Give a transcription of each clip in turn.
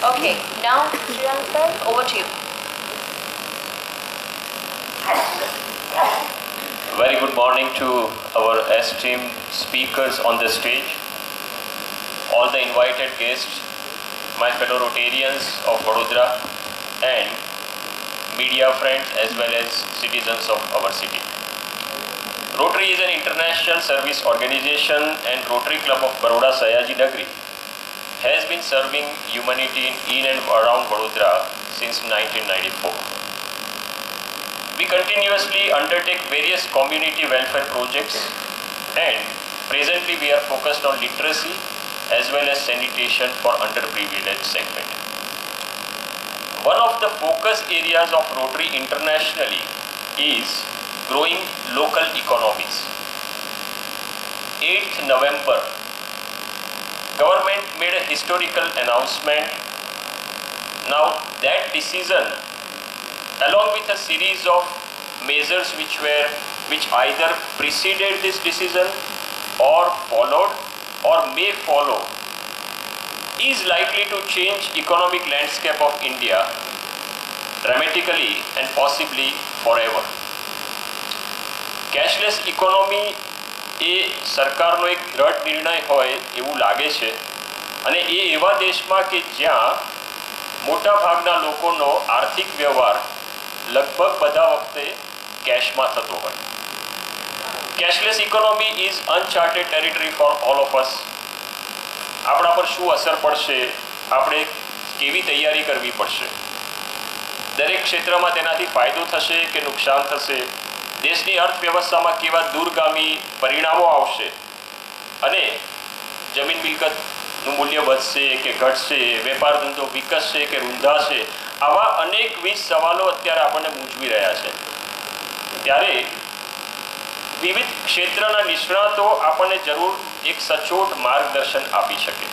Okay, now, Sriram, over to you. Very good morning to our esteemed speakers on the stage, all the invited guests, my fellow Rotarians of Vadodara, and media friends as well as citizens of our city. Rotary is an international service organization, and Rotary Club of Baroda Sayaji Nagari has been serving humanity in and around Vadodara since 1994. We continuously undertake various community welfare projects, and presently we are focused on literacy as well as sanitation for underprivileged segment. One of the focus areas of Rotary internationally is growing local economies. 8th November, government made a historical announcement. Now that decision, along with a series of measures which either preceded this decision or followed or may follow, is likely to change economic landscape of India dramatically and possibly forever. Cashless economy એ સરકારનો એક દ્રઢ નિર્ણય હોય એવું લાગે છે, અને એ એવા દેશમાં કે જ્યાં મોટાભાગના લોકોનો આર્થિક વ્યવહાર લગભગ બધા વખતે કેશમાં થતો હોય. Cashless economy is uncharted territory for all of us. આપણા પર શું અસર પડશે, આપણે કેવી તૈયારી કરવી પડશે, દરેક ક્ષેત્રમાં તેનાથી ફાયદો થશે કે નુકસાન થશે, દેશની અર્થવ્યવસ્થામાં કેવા દૂરગામી પરિણામો આવશે, અને જમીન મિલકતનું મૂલ્ય વધશે કે ઘટશે, વેપાર ધંધો વિકસશે કે રૂંધાશે, આવા અનેકવિધ સવાલો અત્યારે આપણને મૂંઝવી રહ્યા છે. ત્યારે વિવિધ ક્ષેત્રના નિષ્ણાતો આપણને જરૂર એક સચોટ માર્ગદર્શન આપી શકે.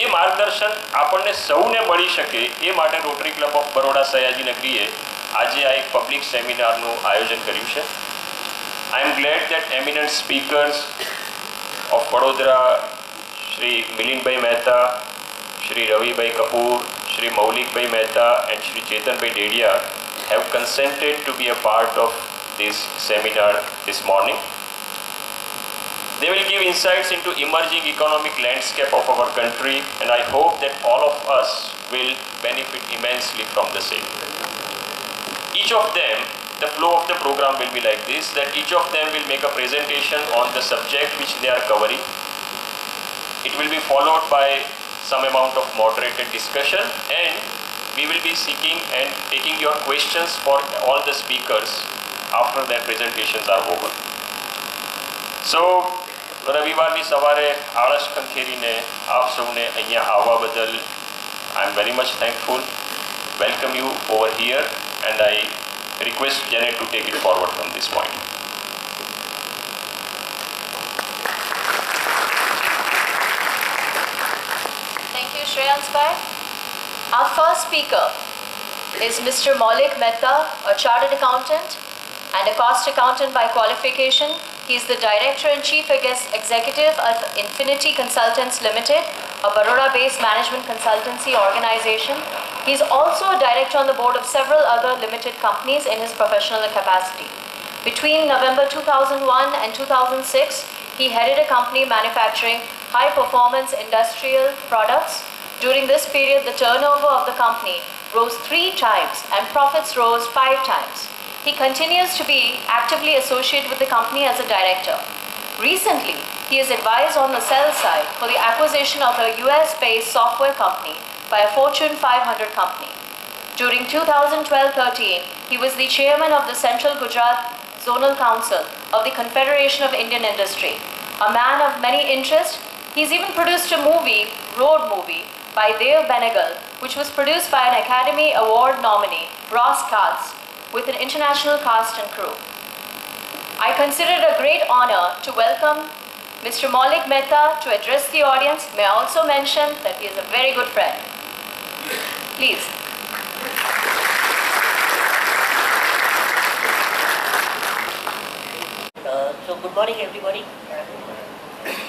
એ માર્ગદર્શન આપણને સૌને મળી શકે એ માટે Rotary Club of Baroda Sayaji નગરીએ આજે આ એક પબ્લિક સેમિનારનું આયોજન કર્યું છે. I am glad that eminent speakers of Vadodara, Shri Milindbhai Mehta, Shri Ravi Kapoor, Shri Maulikbhai Mehta and Shri Chetanbhai Dedia have consented to be a part of this seminar this morning. They will give insights into emerging economic landscape of our country, and I hope that all of us will benefit immensely from the same. Each of them, the flow of the program will be like this, that each of them will make a presentation on the subject which they are covering. It will be followed by some amount of moderated discussion, and we will be seeking and taking your questions for all the speakers after their presentations are over. So, રવિવારની સવારે આળસ ખંખેરીને આપ સૌને અહીંયા આવવા બદલ I am very much thankful. Welcome you over here, and I request Janet to take it forward from this point. Thank you, Shreyans Bhai. Our first speaker is Mr. Maulik Mehta, a chartered accountant and a cost accountant by qualification. He is the Director and Chief Executive of Infinity Consultants Limited, a Baroda-based management consultancy organization. He is also a director on the board of several other limited companies in his professional capacity. Between November 2001 and 2006, he headed a company manufacturing high-performance industrial products. During this period, the turnover of the company rose 3 times and profits rose 5 times. He continues to be actively associated with the company as a director. Recently, he is advised on the sell side for the acquisition of a US-based software company by a Fortune 500 company. During 2012-13, he was the chairman of the Central Gujarat Zonal Council of the Confederation of Indian Industry. A man of many interests, he's even produced a movie, road movie, by Dev Benegal, which was produced by an Academy Award nominee, Ross Katz, with an international cast and crew. I consider it a great honor to welcome Mr. Maulik Mehta to address the audience. May I also mention that he is a very good friend. Please. So good morning everybody.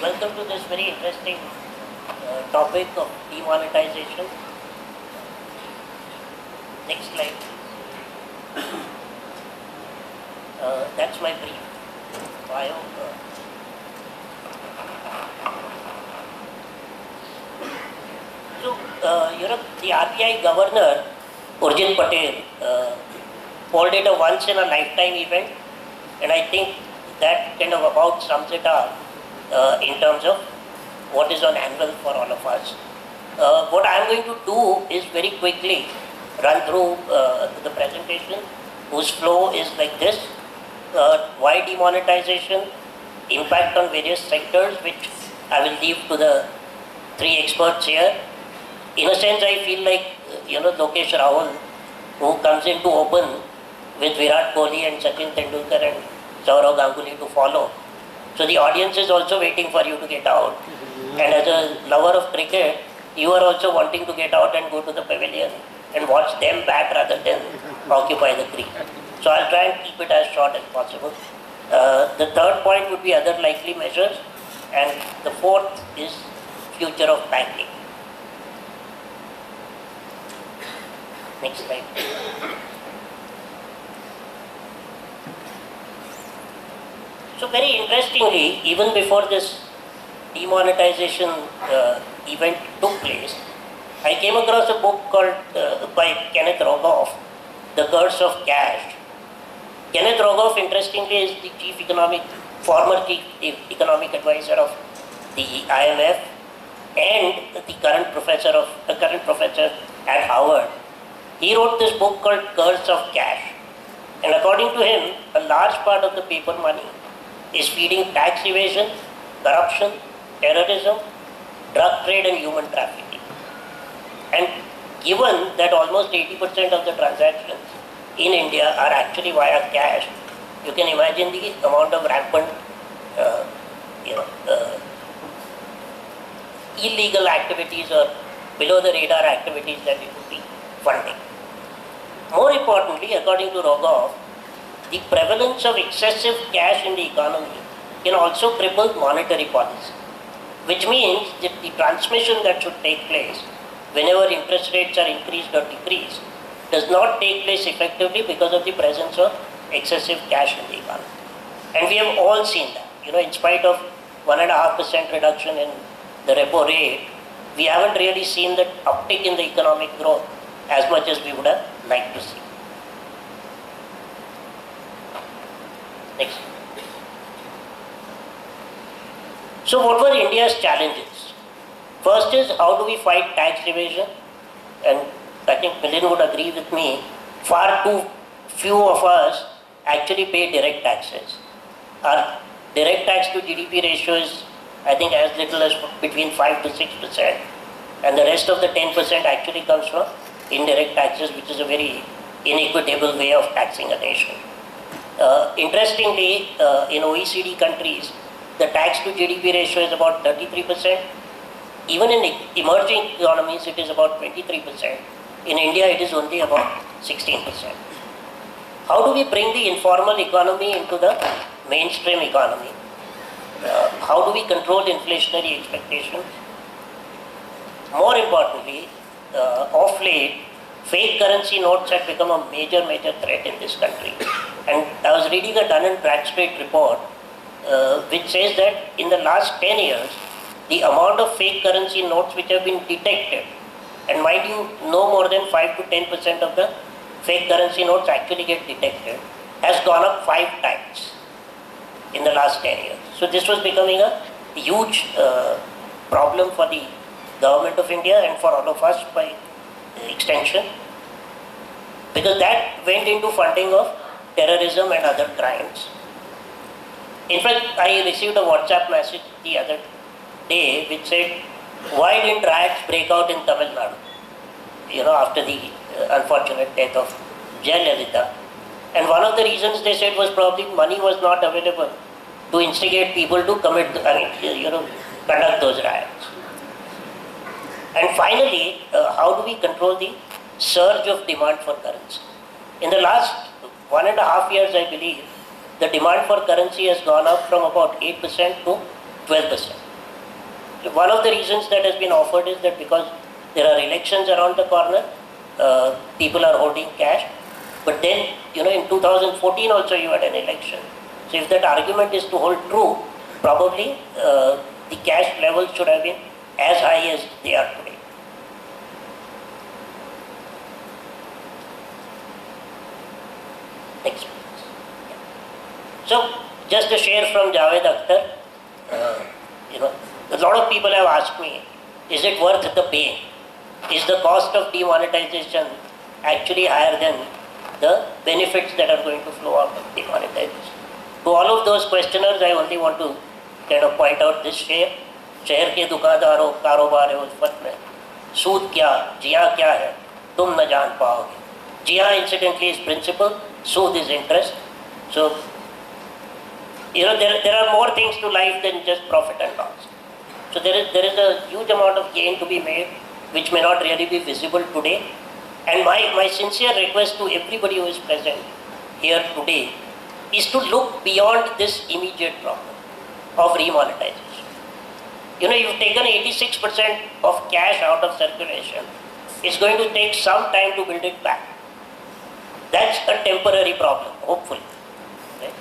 Welcome to this very interesting topic of demonetization. Next slide. That's my brief bio. So, the RBI governor, Urjit Patel, called it a once in a lifetime event, and I think that kind of about sums it up in terms of what is on anvil for all of us. What I am going to do is very quickly run through the presentation, whose flow is like this. Why demonetization, impact on various sectors, which I will leave to the three experts here. In a sense, I feel like, Lokesh Rahul, who comes in to open with Virat Kohli and Sachin Tendulkar and Sourav Ganguly to follow. So the audience is also waiting for you to get out. And as a lover of cricket, you are also wanting to get out and go to the pavilion and watch them bat rather than occupy the green. So I'll try and keep it as short as possible. The third point would be other likely measures, and the fourth is future of banking. Next slide. So very interestingly, even before this demonetization event took place, I came across a book called by Kenneth Rogoff, The Curse of Cash. Kenneth Rogoff, interestingly, is the former chief economic advisor of the IMF and the current professor at Harvard. He wrote this book called Curse of Cash. And according to him, a large part of the paper money is feeding tax evasion, corruption, terrorism, drug trade and human trafficking. And given that almost 80% of the transactions in India are actually via cash, you can imagine the amount of rampant illegal activities or below the radar activities that it would be funding. More importantly, according to Rogoff, the prevalence of excessive cash in the economy can also cripple monetary policy, which means that the transmission that should take place whenever interest rates are increased or decreased does not take place effectively because of the presence of excessive cash in the economy. And we have all seen that. In spite of 1.5% reduction in the repo rate, we haven't really seen that uptick in the economic growth as much as we would have liked to see. Next. So what were India's challenges? First is, how do we fight tax evasion? And I think Milind would agree with me, far too few of us actually pay direct taxes. Our direct tax to GDP ratio is, I think, as little as between 5 to 6%. And the rest of the 10% actually comes from indirect taxes, which is a very inequitable way of taxing a nation. Interestingly, in OECD countries, the tax to GDP ratio is about 33%. Even in emerging economies, it is about 23%. In India, it is only about 16%. How do we bring the informal economy into the mainstream economy? How do we control inflationary expectations? More importantly, of late, fake currency notes have become a major threat in this country. And I was reading a Dun & Bradstreet report which says that in the last 10 years, the amount of fake currency notes which have been detected, and mind you, no more than 5 to 10% of the fake currency notes actually get detected, has gone up 5 times in the last 10 years. So this was becoming a huge problem for the government of India and for all of us by extension, because that went into funding of terrorism and other crimes. In fact, I received a WhatsApp message the other day which said, why didn't riots break out in Tamil Nadu? After the unfortunate death of Jayalalitha. And one of the reasons they said was probably money was not available to instigate people to conduct those riots. And finally, how do we control the surge of demand for currency? In the last 1.5 years, I believe, the demand for currency has gone up from about 8% to 12%. One of the reasons that has been offered is that because there are elections around the corner, people are holding cash. But then, in 2014 also you had an election. So if that argument is to hold true, probably the cash levels should have been as high as they are today. Next please. So just a share from Javed Akhtar. A lot of people have asked me, is it worth the pain? Is the cost of demonetization actually higher than the benefits that are going to flow out of demonetization? To all of those questioners, I only want to kind of point out this share. शहर के दुकानदारों कारोबार उल्फत में सूद क्या जिया क्या है तुम न जान पाओगे. जिया incidentally is principal, Sood is interest. So there are more things to life than just profit and loss. So there is a huge amount of gain to be made which may not really be visible today. And my sincere request to everybody who is present here today is to look beyond this immediate problem of remonetization. You've taken 86% of cash out of circulation. It's going to take some time to build it back. That's a temporary problem, hopefully. Right?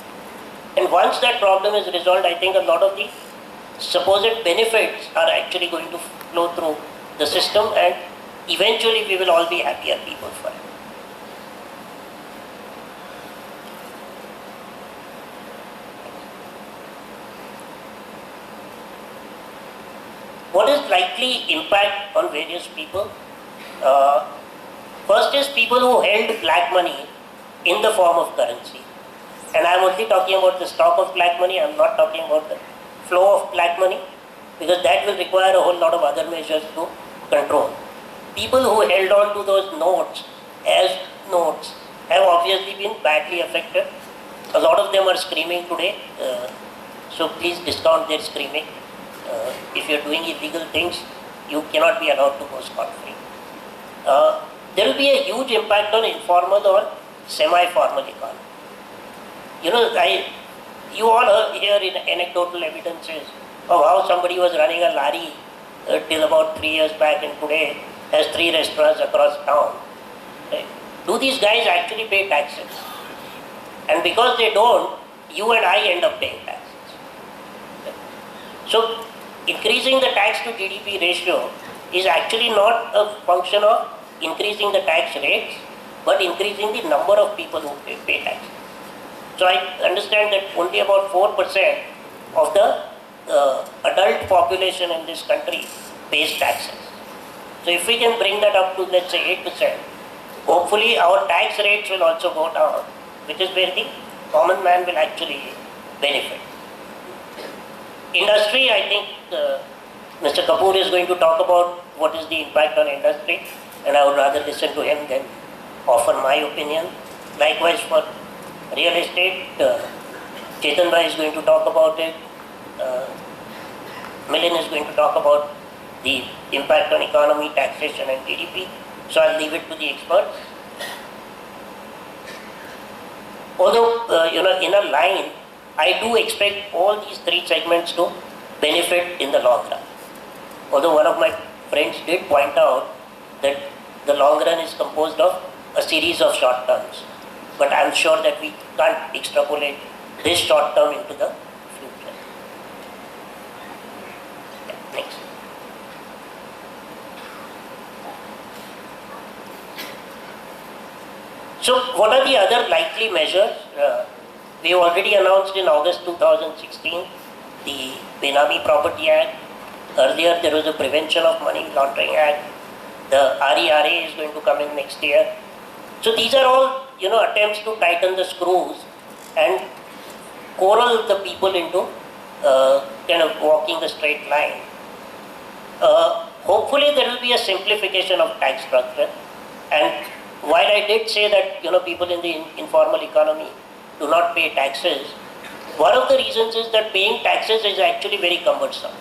And once that problem is resolved, I think a lot of the supposed benefits are actually going to flow through the system, and eventually we will all be happier people for it. What is likely impact on various people? First is people who held black money in the form of currency. And I'm only talking about the stock of black money, I'm not talking about the flow of black money, because that will require a whole lot of other measures to control. People who held on to those notes as notes have obviously been badly affected. A lot of them are screaming today, so please discount their screaming. If you're doing illegal things, you cannot be allowed to go scot-free. There will be a huge impact on informal or semi-formal economy. You all hear in anecdotal evidences of how somebody was running a lari till about 3 years back and today has 3 restaurants across town. Right? Do these guys actually pay taxes? And because they don't, you and I end up paying taxes. Right? So increasing the tax to GDP ratio is actually not a function of increasing the tax rates, but increasing the number of people who pay taxes. So I understand that only about 4% of the adult population in this country pays taxes. So if we can bring that up to, let's say, 8%, hopefully our tax rates will also go down, which is where the common man will actually benefit. Industry, I think Mr. Kapoor is going to talk about what is the impact on industry, and I would rather listen to him than offer my opinion. Likewise for real estate, Chetan Bhai is going to talk about it. Milind is going to talk about the impact on economy, taxation and GDP. So I'll leave it to the experts. Although, in a line, I do expect all these 3 segments to benefit in the long run. Although one of my friends did point out that the long run is composed of a series of short terms. But I'm sure that we can't extrapolate this short term into the future. Yeah, next. So what are the other likely measures? We already announced in August 2016 the Benami Property Act. Earlier there was a Prevention of Money Laundering Act. The RERA is going to come in next year. So these are all attempts to tighten the screws and corral the people into kind of walking the straight line. Hopefully there will be a simplification of tax structure. And while I did say that people in the informal economy do not pay taxes, one of the reasons is that paying taxes is actually very cumbersome.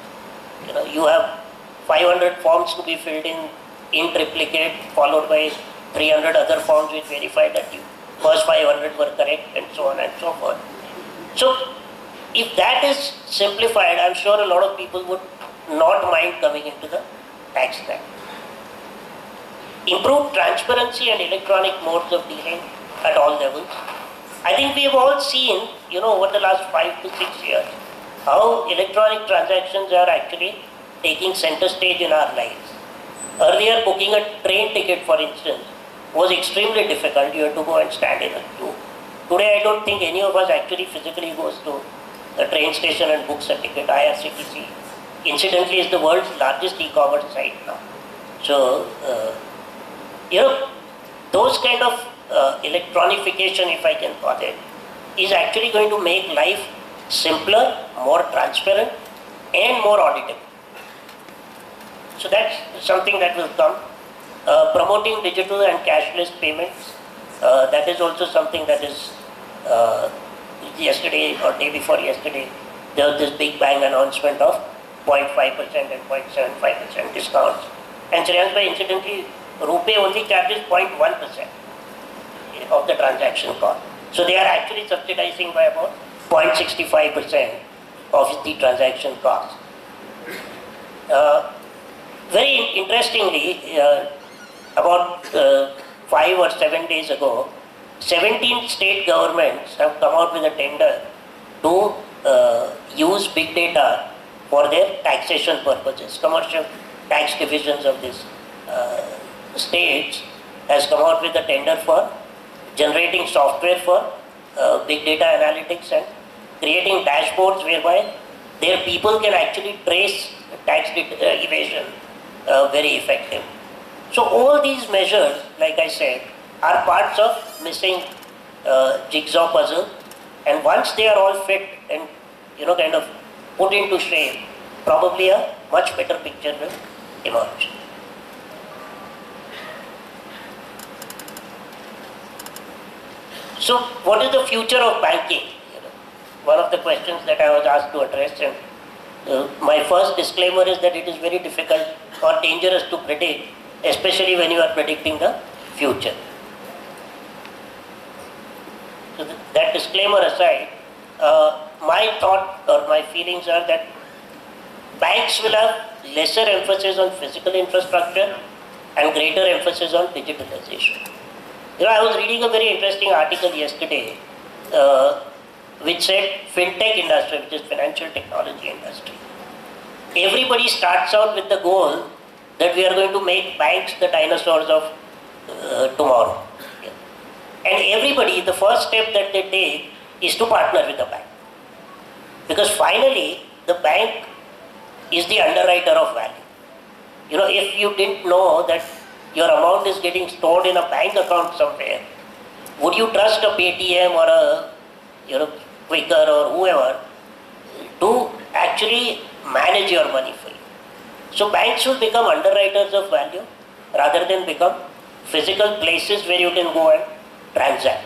You have 500 forms to be filled in triplicate, followed by 300 other forms which verify that you first 500 were correct, and so on and so forth. So if that is simplified, I'm sure a lot of people would not mind coming into the tax net. Improved transparency and electronic modes of dealing at all levels. I think we have all seen, over the last 5 to 6 years, how electronic transactions are actually taking center stage in our lives. Earlier, booking a train ticket, for instance, was extremely difficult. You had to go and stand in a queue. Today, I don't think any of us actually physically goes to the train station and books a ticket. IRCTC, incidentally, is the world's largest e-commerce site now. So, those kind of electronification, if I can call it, is actually going to make life simpler, more transparent, and more auditable. So that's something that will come. Promoting digital and cashless payments, that is also something that is yesterday or day before yesterday, there was this big bang announcement of 0.5% and 0.75% discounts. And Shreyansh bhai, incidentally, RuPay only charges 0.1% of the transaction cost. So they are actually subsidizing by about 0.65% of the transaction cost. Very interestingly, about 5 or 7 days ago, 17 state governments have come out with a tender to use big data for their taxation purposes. Commercial tax divisions of these states has come out with a tender for generating software for big data analytics and creating dashboards whereby their people can actually trace tax evasion very effective. So all these measures, like I said, are parts of missing jigsaw puzzle, and once they are all fit and kind of put into shape, probably a much better picture will emerge. So what is the future of banking? One of the questions that I was asked to address, and my first disclaimer is that it is very difficult or dangerous to predict, especially when you are predicting the future. So that disclaimer aside, my thought or my feelings are that banks will have lesser emphasis on physical infrastructure and greater emphasis on digitalization. I was reading a very interesting article yesterday which said fintech industry, which is financial technology industry. Everybody starts out with the goal that we are going to make banks the dinosaurs of tomorrow. And everybody, the first step that they take is to partner with the bank. Because finally, the bank is the underwriter of value. If you didn't know that your amount is getting stored in a bank account somewhere, would you trust a Paytm or a Quicker or whoever to actually manage your money for you? So banks will become underwriters of value rather than become physical places where you can go and transact.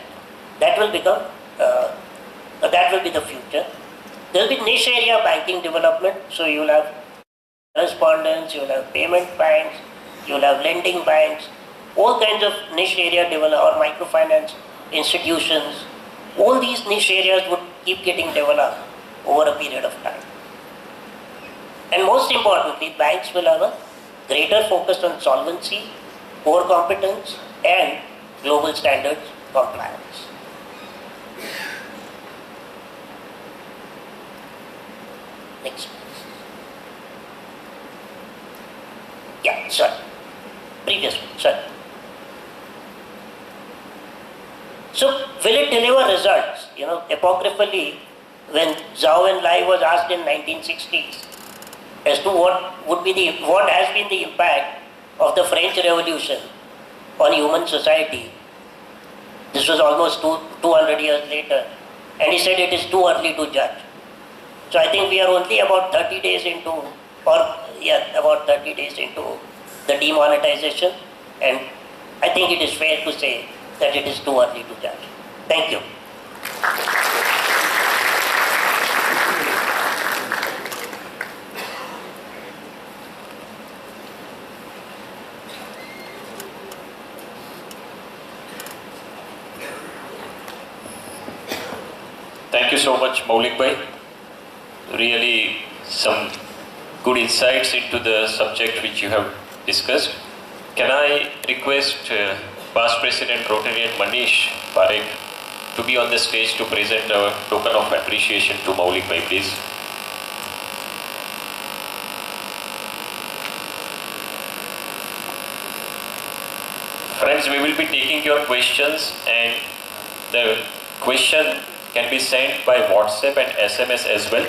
That will become, that will be the future. There will be niche area banking development. So you will have correspondents, you will have payment banks, you will have lending banks, all kinds of niche area or microfinance institutions. All these niche areas would keep getting developed over a period of time. And most importantly, banks will have a greater focus on solvency, core competence, and global standards compliance. Next, please. Yeah, sorry. Previous one, sorry. So, will it deliver results? Apocryphally, when Zhou Enlai was asked in 1960s as to what has been the impact of the French Revolution on human society, this was almost 200 years later, and he said it is too early to judge. So I think we are only about 30 days into the demonetization, and I think it is fair to say that it is too early to judge. Thank you. Thank you so much, Maulik bhai. Really some good insights into the subject which you have discussed. Can I request past President Rotarian Manish Parekh to be on the stage to present a token of appreciation to Maulik Bhai, please? Friends, we will be taking your questions, and the question can be sent by WhatsApp and SMS as well.